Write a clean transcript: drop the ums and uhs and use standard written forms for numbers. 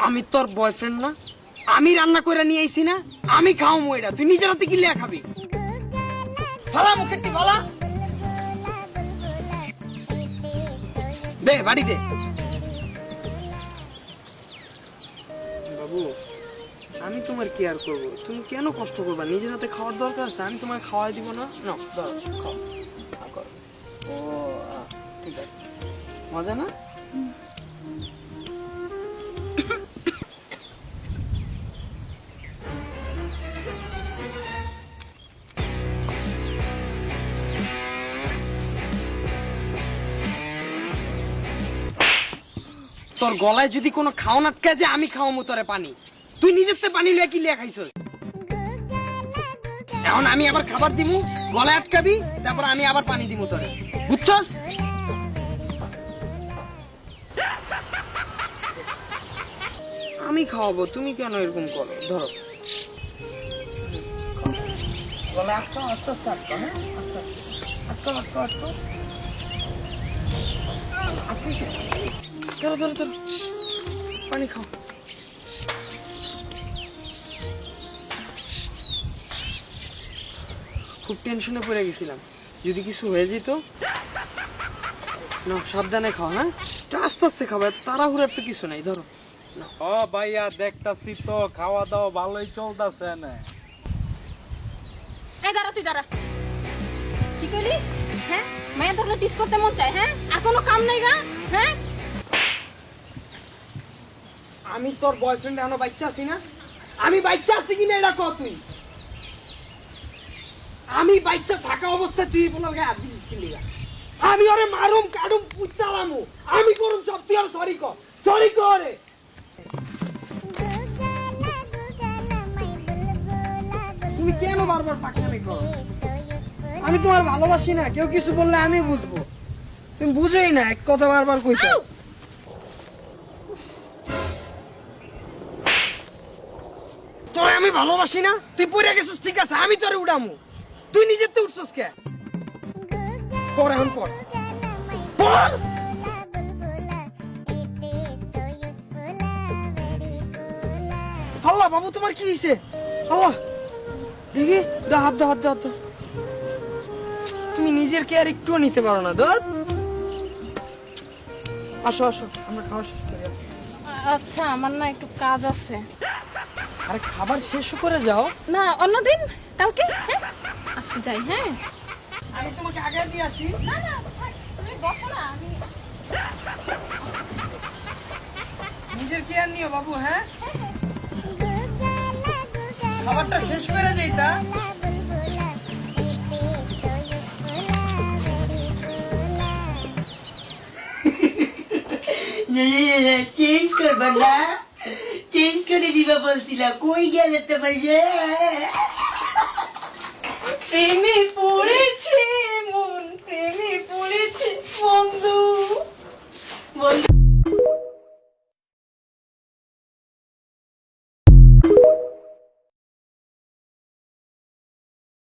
আমি তোর বয়ফ্রেন্ড না? আমি রান্না করে নিয়ে আইছি না? আমি খাওয়াবো এটা, তুই নিজের হাতে গিলে খাবি। ফালা মুখেরটি ফালা, দে বাড়ি দে। বাবু আমি তোমার কেয়ার করব, তুমি কেন কষ্ট করবা? নিজের হাতে খাওয়ার দরকার আছে, আমি তোমার খাওয়াই দিব না? না দাও খাও। ও ঠিক আছে, মজা না? তোর গলায় যদি কোনো খাওন আটকে যায় আমি খাওয়ামু তোরে পানি, তুই নিজের তে পানি লিয়া কি লিয়া খাইছস? এখন আমি আবার খাবার দিমু, গলায় আটকাবি, তারপর আমি আবার পানি দিমু তোরে, বুঝছস? আমি খাওয়াবো, তুমি কেন এরকম করো? ধরো গলায় আটকাও, আস্তে আস্তে আটকাও, হ্যাঁ আস্তে আস্তে আটকাও আটকাও আটকাও আটকাইছে। ধরো ধরো ধরো, পানি খাও। খুব টেনশনে পড়ে গেছিলাম, যদি কিছু হয়ে যেত। না সাবধানে খাও, হ্যাঁ আস্তে আস্তে খাবো, এত তাড়াহুড়ার তো কিছু নাই। ধরো ও ভাইয়া দেখতাছি তো খাওয়া দাওয়া ভালোই চলতেছে না। এই দাঁড়া, তুই দাঁড়া। কি কইলি? হ্যাঁ মায়া তোর টিস করতে মন চায়? হ্যাঁ আর কোনো কাম নাই গা? হ্যাঁ আমি তোর বয়ফ্রেন্ড এখনো বাচ্চা আছি না? আমি বাচ্চা আছি কিনা এটা কর তুই। আমি বাচ্চা থাকা অবস্থায় তুই বলার গায়ে হাত দিছিস কি লিগা? আমি ওরে মারুম কাটুম পুত্তালামু, আমি করুম সব, তুই আর সরি কর, সরি করে। তুমি কেন বারবার পাকনামি করো? আমি তোমার ভালোবাসি না, কেউ কিছু বললে আমি বুঝবো, তুমি বুঝোই না, এক কথা বারবার কইতে। তোরে আমি ভালোবাসি না, তুই পড়ে গেছিস ঠিক আছে, আমি তোরে উড়ামু, তুই নিজের তো উঠছস কে? পর এখন পর পর। আল্লাহ বাবু তোমার কি হইছে? আল্লাহ দেখি, দা হাত দা হাত দা হাত দা। তুমি নিজের কেয়ার একটুও নিতে পারো না দাদ। আসো আসো আমরা খাওয়া শেষ করি। আচ্ছা আমার না একটু কাজ আছে। আরে খাবার শেষ করে যাও না অন্যদিন, কালকে। হ্যাঁ আজকে যাই। হ্যাঁ আমি তোমাকে আগে দিয়ে আসি। না না তুমি বসো না, আমি নিজের কেয়ার নিও বাবু, হ্যাঁ খাবারটা শেষ করে যাইতা। চেঞ্জ করবা না? চেঞ্জ করে দিবা বলছিলা, কই গেলে তোমার প্রেমে পড়ে